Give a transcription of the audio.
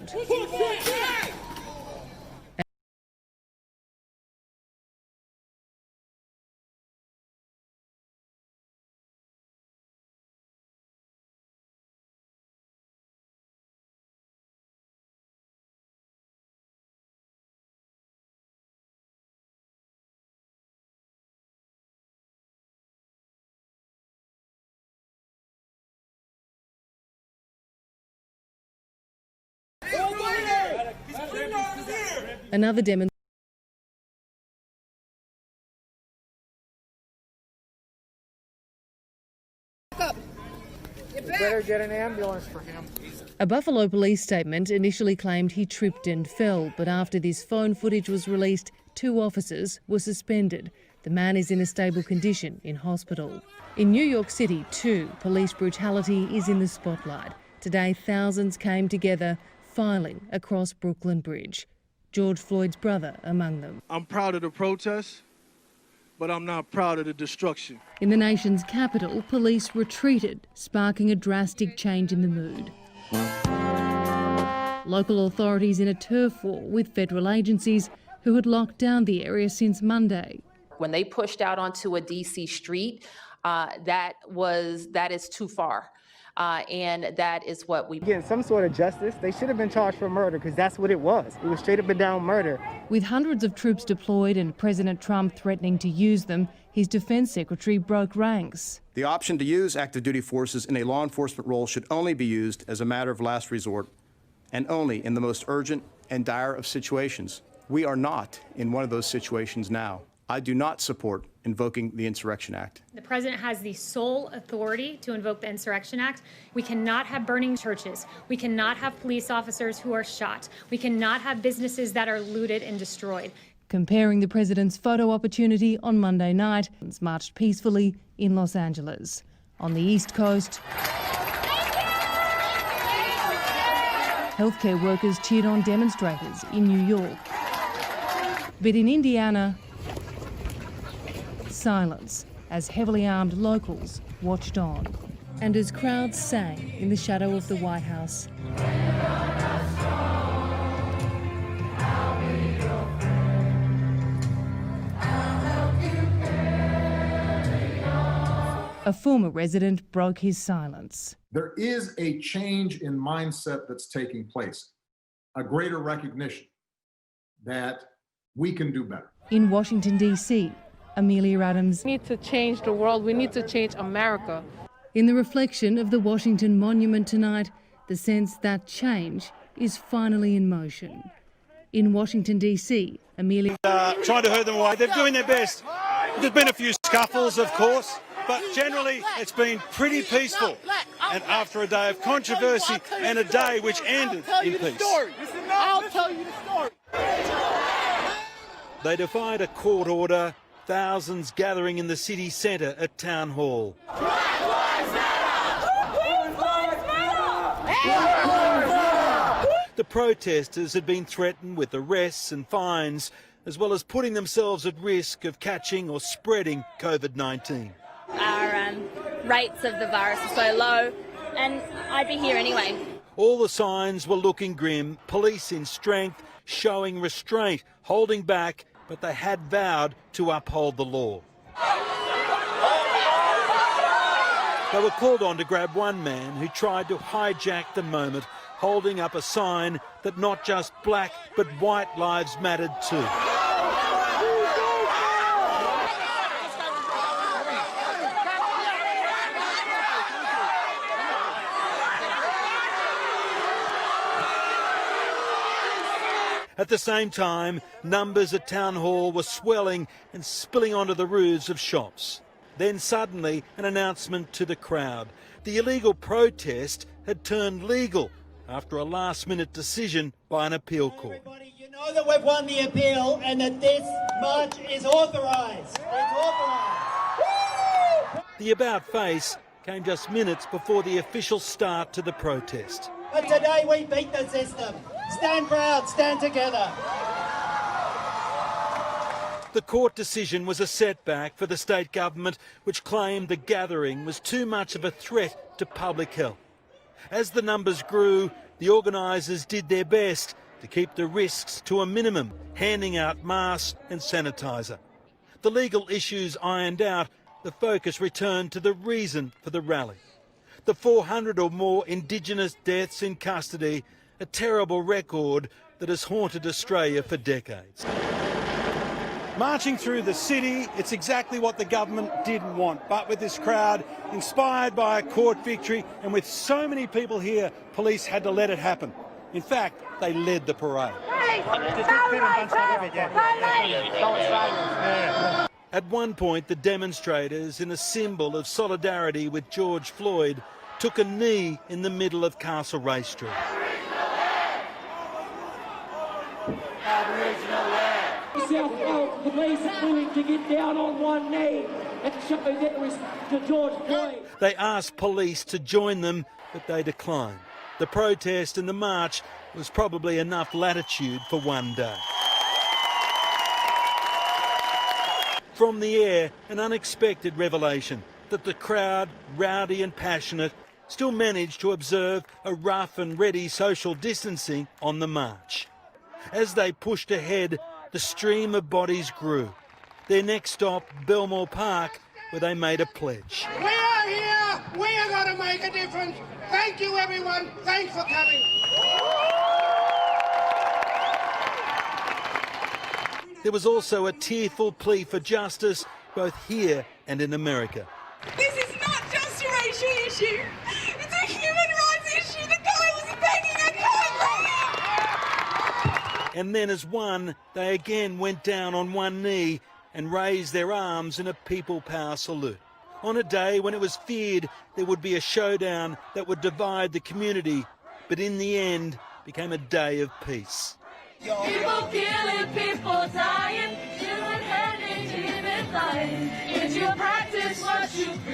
ground. Another demonstration. You better get an ambulance for him. A Buffalo police statement initially claimed he tripped and fell, but after this phone footage was released, 2 officers were suspended. The man is in a stable condition in hospital. In New York City, too, police brutality is in the spotlight. Today, thousands came together, filing across Brooklyn Bridge. George Floyd's brother among them. I'm proud of the protests, but I'm not proud of the destruction. In the nation's capital, police retreated, sparking a drastic change in the mood. Local authorities in a turf war with federal agencies who had locked down the area since Monday. When they pushed out onto a DC street, that is too far. And that is what we... Getting some sort of justice. They should have been charged for murder because that's what it was. It was straight up and down murder. With hundreds of troops deployed and President Trump threatening to use them, his defence secretary broke ranks. The option to use active duty forces in a law enforcement role should only be used as a matter of last resort and only in the most urgent and dire of situations. We are not in one of those situations now. I do not support invoking the Insurrection Act. The president has the sole authority to invoke the Insurrection Act. We cannot have burning churches. We cannot have police officers who are shot. We cannot have businesses that are looted and destroyed. Comparing the president's photo opportunity on Monday night, marched peacefully in Los Angeles. On the East Coast, healthcare workers cheered on demonstrators in New York. But in Indiana, silence as heavily armed locals watched on. And as crowds sang in the shadow of the White House, a former resident broke his silence. There is a change in mindset that's taking place, a greater recognition that we can do better. In Washington, D.C., Amelia Adams. We need to change the world. We need to change America. In the reflection of the Washington Monument tonight, the sense that change is finally in motion. In Washington, D.C., Amelia... Trying to herd them away. They're doing their best. There's been a few scuffles, of course, but generally it's been pretty peaceful. And after a day of controversy and a day which ended in peace. I'll tell you the story. They defied a court order, thousands gathering in the city centre at Town Hall. The protesters had been threatened with arrests and fines, as well as putting themselves at risk of catching or spreading COVID-19. Our rates of the virus are so low, and I'd be here anyway. All the signs were looking grim, police in strength, showing restraint, holding back, but they had vowed to uphold the law. They were called on to grab one man who tried to hijack the moment, holding up a sign that not just black but white lives mattered too. At the same time, numbers at Town Hall were swelling and spilling onto the roofs of shops. Then suddenly an announcement to the crowd. The illegal protest had turned legal after a last-minute decision by an appeal court. Everybody, you know that we've won the appeal and that this march is authorised. It's authorised. The about face came just minutes before the official start to the protest. But today we beat the system. Stand proud, stand together. The court decision was a setback for the state government, which claimed the gathering was too much of a threat to public health. As the numbers grew, The organisers did their best to keep the risks to a minimum, handing out masks and sanitiser. The legal issues ironed out, the focus returned to the reason for the rally. The 400 or more Indigenous deaths in custody, a terrible record that has haunted Australia for decades. Marching through the city, it's exactly what the government didn't want. But with this crowd, inspired by a court victory, and with so many people here, police had to let it happen. In fact, they led the parade. At one point, the demonstrators, in a symbol of solidarity with George Floyd, took a knee in the middle of Castlereagh Street. The police are willing to get down on one knee and show their respect to George Floyd. They asked police to join them, but they declined. The protest and the march was probably enough latitude for one day. From the air, an unexpected revelation that the crowd, rowdy and passionate, still managed to observe a rough and ready social distancing on the march. As they pushed ahead, the stream of bodies grew. Their next stop, Belmore Park, where they made a pledge. We are here. We are going to make a difference. Thank you, everyone. Thanks for coming. There was also a tearful plea for justice, both here and in America. This is not just a racial issue. It's a human rights issue. The guy was begging a And then as one, they again went down on one knee and raised their arms in a people power salute. On a day when it was feared there would be a showdown that would divide the community, but in the end became a day of peace. People killing, people dying, human hand in human flying. If you practice what you preach.